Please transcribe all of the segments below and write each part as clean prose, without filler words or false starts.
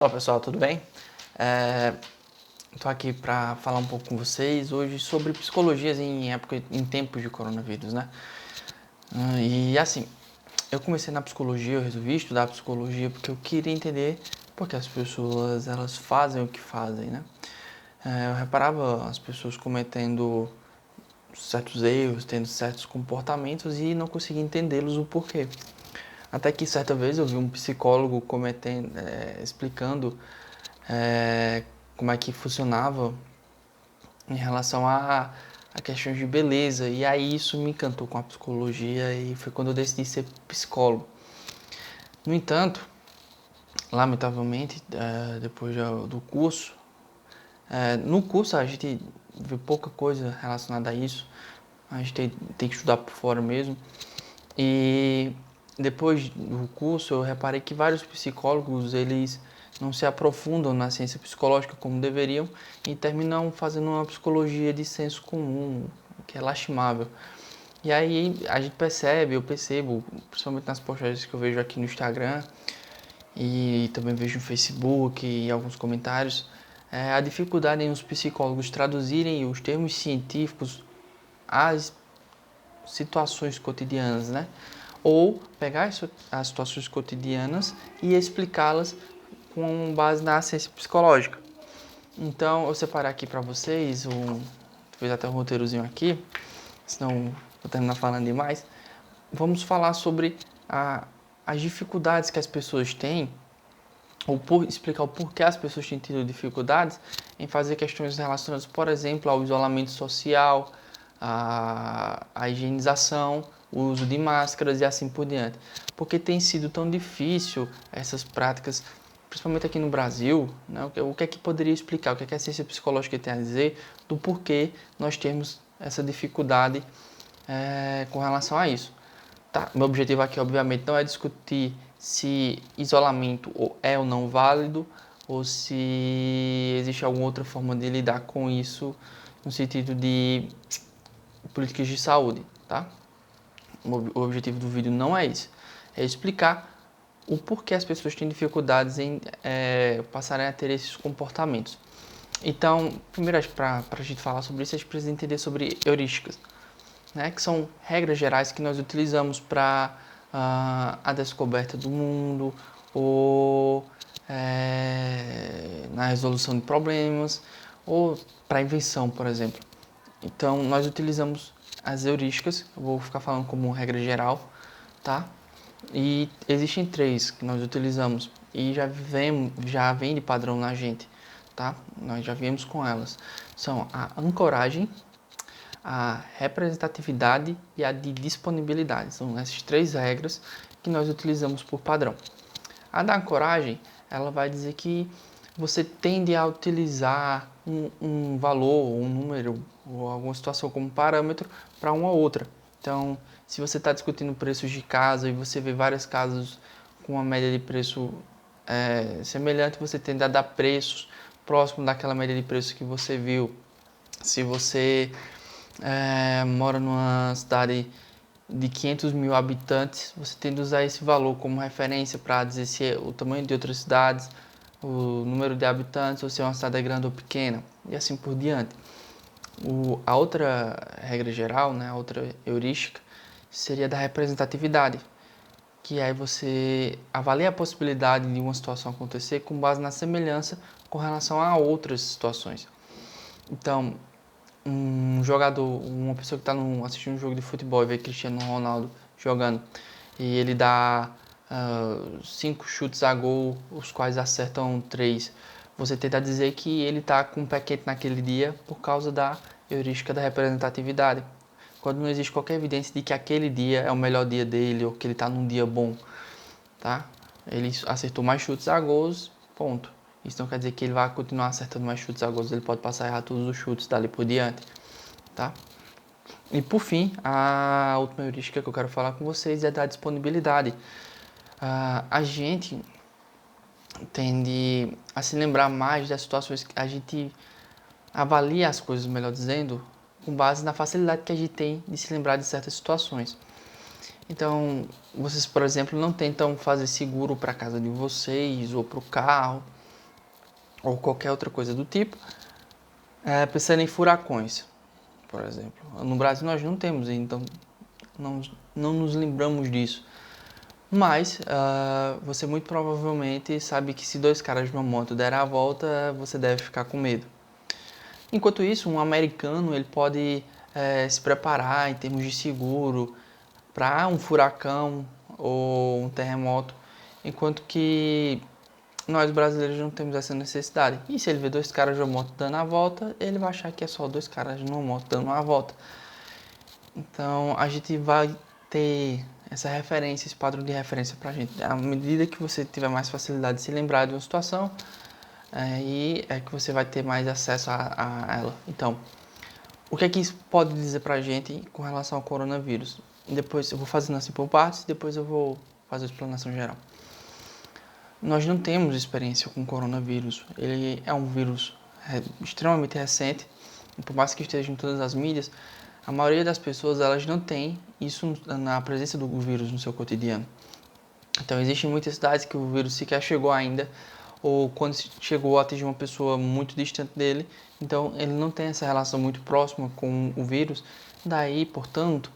Olá pessoal, tudo bem? Estou aqui para falar um pouco com vocês hoje sobre psicologias em tempos de coronavírus, né? E assim, eu comecei na psicologia, eu resolvi estudar psicologia porque eu queria entender por que as pessoas elas fazem o que fazem, né? Eu reparava as pessoas cometendo certos erros, tendo certos comportamentos e não conseguia entendê-los o porquê. Até que certa vez eu vi um psicólogo explicando como é que funcionava em relação a questões de beleza. E aí isso me encantou com a psicologia e foi quando eu decidi ser psicólogo. No entanto, lamentavelmente, depois do curso, no curso a gente vê pouca coisa relacionada a isso. A gente tem que estudar por fora mesmo. E depois do curso eu reparei que vários psicólogos, eles não se aprofundam na ciência psicológica como deveriam e terminam fazendo uma psicologia de senso comum, que é lastimável. E aí a gente percebe, eu percebo, principalmente nas postagens que eu vejo aqui no Instagram e também vejo no Facebook e alguns comentários, a dificuldade em os psicólogos traduzirem os termos científicos às situações cotidianas, né? Ou pegar as situações cotidianas e explicá-las com base na ciência psicológica. Então, eu separei aqui para vocês, fiz até um roteirozinho aqui, senão vou terminar falando demais. Vamos falar sobre as dificuldades que as pessoas têm, explicar o porquê as pessoas têm tido dificuldades em fazer questões relacionadas, por exemplo, ao isolamento social, à higienização, o uso de máscaras e assim por diante. Porque tem sido tão difícil essas práticas, principalmente aqui no Brasil, né? O que é que poderia explicar, o que é que a ciência psicológica tem a dizer do porquê nós temos essa dificuldade com relação a isso. Tá, meu objetivo aqui, obviamente, não é discutir se isolamento é ou não válido ou se existe alguma outra forma de lidar com isso no sentido de políticas de saúde, tá? O objetivo do vídeo não é esse, é explicar o porquê as pessoas têm dificuldades em passarem a ter esses comportamentos. Então, primeiro, para a gente falar sobre isso, a gente precisa entender sobre heurísticas, né, que são regras gerais que nós utilizamos para a descoberta do mundo ou na resolução de problemas ou para invenção, por exemplo. Então, nós utilizamos as heurísticas, eu vou ficar falando como regra geral, tá? E existem três que nós utilizamos e já vem de padrão na gente, tá? Nós já viemos com elas. São a ancoragem, a representatividade e a de disponibilidade. São essas três regras que nós utilizamos por padrão. A da ancoragem, ela vai dizer que você tende a utilizar um valor, um número ou alguma situação como parâmetro para uma ou outra. Então, se você está discutindo preços de casa e você vê várias casas com uma média de preço semelhante, você tende a dar preços próximos daquela média de preço que você viu. Se você mora numa cidade de 500 mil habitantes, você tende a usar esse valor como referência para dizer se é o tamanho de outras cidades, o número de habitantes, ou se é uma cidade grande ou pequena, e assim por diante. A outra regra geral, né, a outra heurística, seria da representatividade, que aí você avalia a possibilidade de uma situação acontecer com base na semelhança com relação a outras situações. Então, um jogador, uma pessoa que está assistindo um jogo de futebol e vê Cristiano Ronaldo jogando e ele dá 5 chutes a gol, os quais acertam 3, você tenta dizer que ele está com o pé quente naquele dia por causa da heurística da representatividade. Quando não existe qualquer evidência de que aquele dia é o melhor dia dele ou que ele está num dia bom, tá? Ele acertou mais chutes a gols, ponto. Isso não quer dizer que ele vai continuar acertando mais chutes a gols, ele pode passar a errar todos os chutes dali por diante, tá? E por fim, a última heurística que eu quero falar com vocês é da disponibilidade. A gente tende a se lembrar mais das situações que a gente avalia as coisas, melhor dizendo, com base na facilidade que a gente tem de se lembrar de certas situações. Então, vocês, por exemplo, não tentam fazer seguro para a casa de vocês ou para o carro, ou qualquer outra coisa do tipo, pensando em furacões, por exemplo. No Brasil nós não temos, então não nos lembramos disso. Mas você muito provavelmente sabe que se dois caras de uma moto derem a volta, você deve ficar com medo. Enquanto isso, um americano ele pode se preparar em termos de seguro para um furacão ou um terremoto, enquanto que nós brasileiros não temos essa necessidade. E se ele vê dois caras de uma moto dando a volta, ele vai achar que é só dois caras de uma moto dando uma volta. Então a gente vai ter essa referência, esse padrão de referência pra gente. À medida que você tiver mais facilidade de se lembrar de uma situação, aí é que você vai ter mais acesso a ela. Então, o que é que isso pode dizer pra gente com relação ao coronavírus? Depois eu vou fazendo assim por partes, depois eu vou fazer a explanação geral. Nós não temos experiência com coronavírus. Ele é um vírus extremamente recente. E por mais que esteja em todas as mídias, a maioria das pessoas elas não tem isso na presença do vírus no seu cotidiano. Então existem muitas cidades que o vírus sequer chegou ainda, ou quando chegou atingiu uma pessoa muito distante dele, então ele não tem essa relação muito próxima com o vírus. Daí, portanto,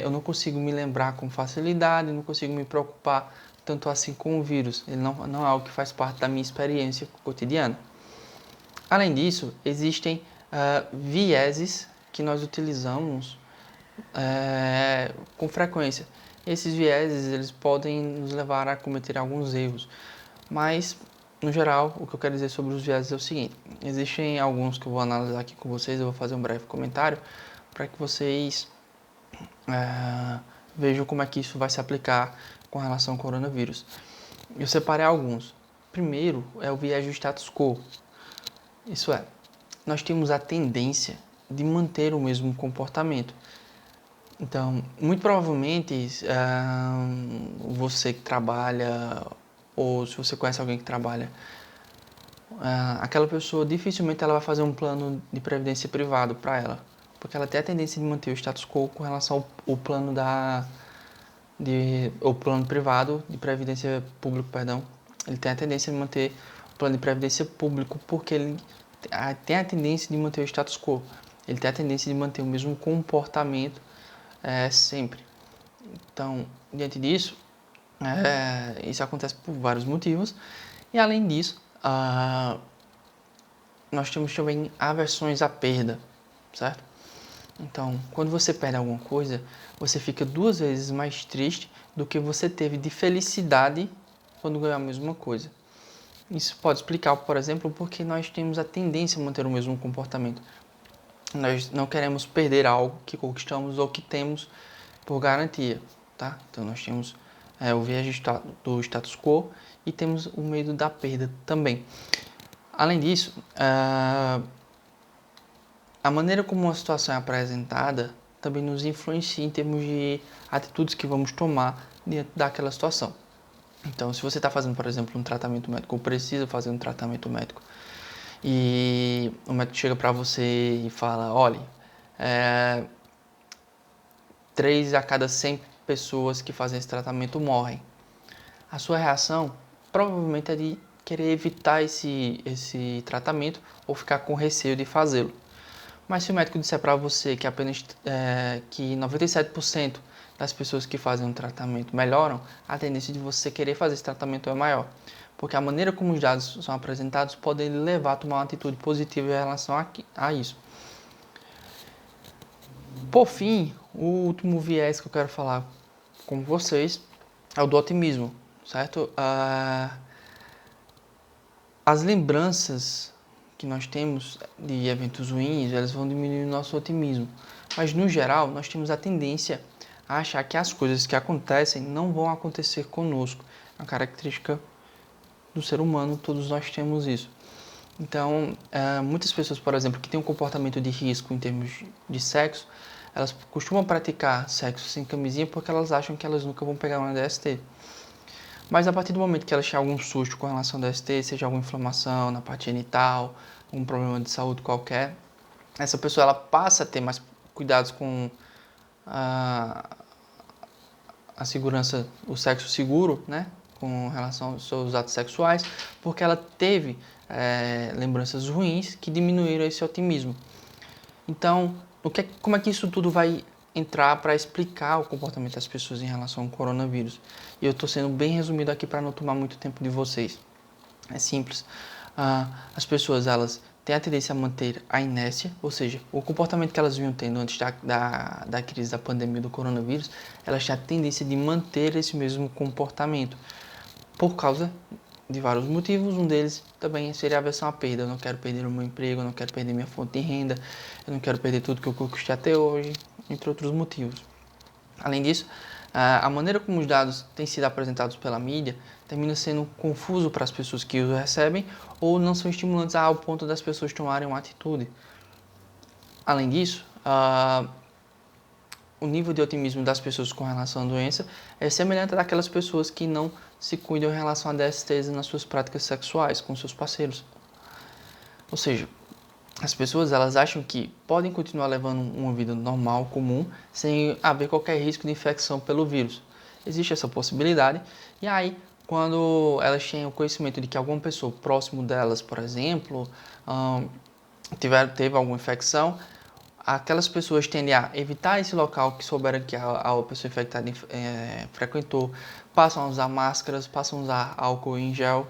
eu não consigo me lembrar com facilidade, não consigo me preocupar tanto assim com o vírus. Ele não é algo que faz parte da minha experiência cotidiana. Além disso, existem vieses que nós utilizamos com frequência. Esses vieses eles podem nos levar a cometer alguns erros, mas no geral o que eu quero dizer sobre os vieses é o seguinte: existem alguns que eu vou analisar aqui com vocês, eu vou fazer um breve comentário para que vocês vejam como é que isso vai se aplicar com relação ao coronavírus. Eu separei alguns. Primeiro é o viés do status quo. Isso é, nós temos a tendência de manter o mesmo comportamento. Então, muito provavelmente, você que trabalha, ou se você conhece alguém que trabalha, aquela pessoa dificilmente ela vai fazer um plano de previdência privado para ela, porque ela tem a tendência de manter o status quo com relação ao plano o plano privado de previdência público, perdão. Ele tem a tendência de manter o plano de previdência público porque ele tem a tendência de manter o status quo. Ele tem a tendência de manter o mesmo comportamento sempre. Então, diante disso, isso acontece por vários motivos. E além disso, nós temos também aversões à perda, certo? Então, quando você perde alguma coisa, você fica 2 vezes mais triste do que você teve de felicidade quando ganhou a mesma coisa. Isso pode explicar, por exemplo, porque nós temos a tendência a manter o mesmo comportamento. Nós não queremos perder algo que conquistamos ou que temos por garantia, tá? Então nós temos o viés do status quo e temos o medo da perda também. Além disso, a maneira como uma situação é apresentada também nos influencia em termos de atitudes que vamos tomar diante daquela situação. Então, se você está fazendo, por exemplo, um tratamento médico, ou precisa fazer um tratamento médico, e o médico chega para você e fala, olha, 3 a cada 100 pessoas que fazem esse tratamento morrem. A sua reação provavelmente é de querer evitar esse tratamento ou ficar com receio de fazê-lo. Mas se o médico disser para você que apenas que 97% das pessoas que fazem um tratamento melhoram, a tendência de você querer fazer esse tratamento é maior. Porque a maneira como os dados são apresentados pode levar a tomar uma atitude positiva em relação a isso. Por fim, o último viés que eu quero falar com vocês é o do otimismo, certo? As lembranças que nós temos de eventos ruins, elas vão diminuir o nosso otimismo. Mas, no geral, nós temos a tendência a achar que as coisas que acontecem não vão acontecer conosco. É uma característica do ser humano, todos nós temos isso. Então, muitas pessoas, por exemplo, que têm um comportamento de risco em termos de sexo, elas costumam praticar sexo sem camisinha porque elas acham que elas nunca vão pegar uma DST. Mas a partir do momento que elas têm algum susto com relação à DST, seja alguma inflamação na parte genital, um problema de saúde qualquer, essa pessoa ela passa a ter mais cuidados com a segurança, o sexo seguro, né? com relação aos seus atos sexuais, porque ela teve lembranças ruins que diminuíram esse otimismo. Então, como é que isso tudo vai entrar para explicar o comportamento das pessoas em relação ao coronavírus? E eu estou sendo bem resumido aqui para não tomar muito tempo de vocês. É simples. As pessoas, elas têm a tendência a manter a inércia, ou seja, o comportamento que elas vinham tendo antes da crise da pandemia do coronavírus, elas têm a tendência de manter esse mesmo comportamento, por causa de vários motivos. Um deles também seria a aversão à perda. Eu não quero perder o meu emprego, eu não quero perder minha fonte de renda, eu não quero perder tudo que eu conquistei até hoje, entre outros motivos. Além disso, a maneira como os dados têm sido apresentados pela mídia termina sendo confuso para as pessoas que os recebem ou não são estimulantes ao ponto das pessoas tomarem uma atitude. Além disso, o nível de otimismo das pessoas com relação à doença é semelhante àquelas pessoas que não se cuidam em relação à DSTs nas suas práticas sexuais com seus parceiros. Ou seja, as pessoas, elas acham que podem continuar levando uma vida normal, comum, sem haver qualquer risco de infecção pelo vírus. Existe essa possibilidade, e aí, quando elas têm o conhecimento de que alguma pessoa próximo delas, por exemplo, teve alguma infecção, aquelas pessoas tendem a evitar esse local que souberam que a pessoa infectada frequentou, passam a usar máscaras, passam a usar álcool em gel,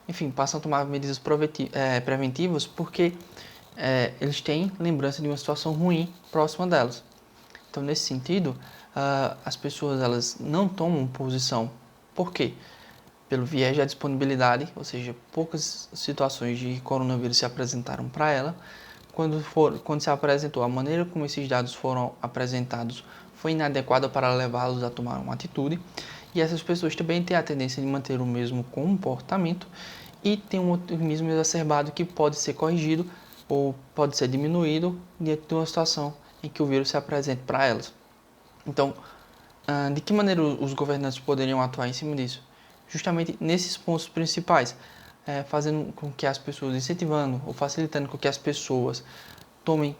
enfim, passam a tomar medidas preventivas, porque eles têm lembrança de uma situação ruim próxima delas. Então, nesse sentido, as pessoas, elas não tomam posição. Por quê? Pelo viés da disponibilidade, ou seja, poucas situações de coronavírus se apresentaram para ela. Quando se apresentou, a maneira como esses dados foram apresentados foi inadequada para levá-los a tomar uma atitude. E essas pessoas também têm a tendência de manter o mesmo comportamento e tem um otimismo exacerbado que pode ser corrigido ou pode ser diminuído diante de uma situação em que o vírus se apresente para elas. Então, de que maneira os governantes poderiam atuar em cima disso? Justamente nesses pontos principais, fazendo com que as pessoas, incentivando ou facilitando com que as pessoas tomem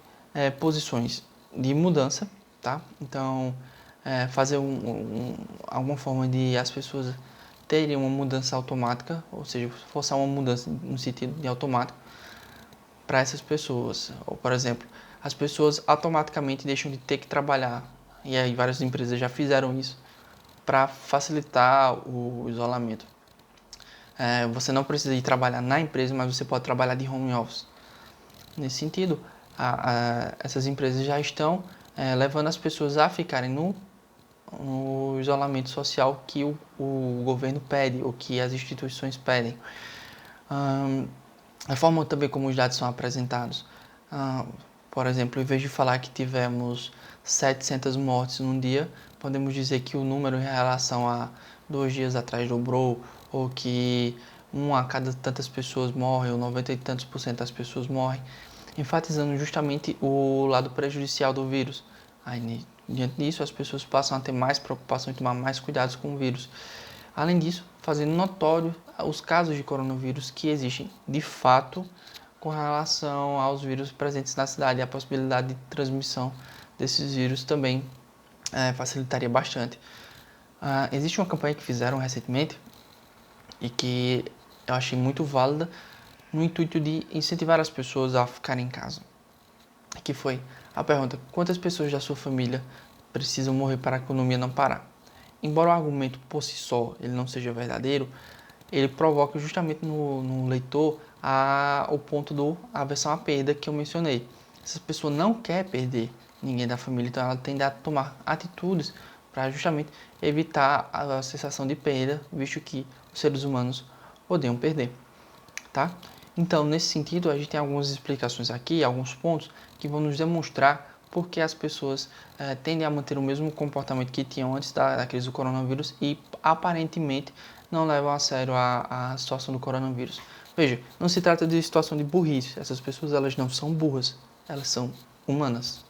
posições de mudança, tá? Então, fazer alguma forma de as pessoas terem uma mudança automática, ou seja, forçar uma mudança no sentido de automático para essas pessoas. Ou, por exemplo, as pessoas automaticamente deixam de ter que trabalhar, e aí várias empresas já fizeram isso, para facilitar o isolamento. Você não precisa ir trabalhar na empresa, mas você pode trabalhar de home office. Nesse sentido, essas empresas já estão levando as pessoas a ficarem no isolamento social que o governo pede, ou que as instituições pedem. A forma também como os dados são apresentados. Por exemplo, em vez de falar que tivemos 700 mortes num dia, podemos dizer que o número em relação a 2 dias atrás dobrou, ou que 1 a cada tantas pessoas morre, ou 90 e tantos % das pessoas morrem, enfatizando justamente o lado prejudicial do vírus. Aí, diante disso, as pessoas passam a ter mais preocupação e tomar mais cuidados com o vírus. Além disso, fazendo notório os casos de coronavírus que existem de fato com relação aos vírus presentes na cidade. A possibilidade de transmissão desses vírus também facilitaria bastante. Existe uma campanha que fizeram recentemente e que eu achei muito válida no intuito de incentivar as pessoas a ficarem em casa. Que foi a pergunta: quantas pessoas da sua família precisam morrer para a economia não parar? Embora o argumento por si só ele não seja verdadeiro, ele provoca justamente no leitor o ponto da aversão à perda que eu mencionei. Essa pessoa não quer perder ninguém da família, então ela tende a tomar atitudes para justamente evitar a sensação de perda, visto que os seres humanos odeiam perder, tá? Então, nesse sentido, a gente tem algumas explicações aqui, alguns pontos que vão nos demonstrar por que as pessoas tendem a manter o mesmo comportamento que tinham antes da crise do coronavírus e aparentemente não levam a sério a situação do coronavírus. Veja, não se trata de situação de burrice. Essas pessoas, elas não são burras, elas são humanas.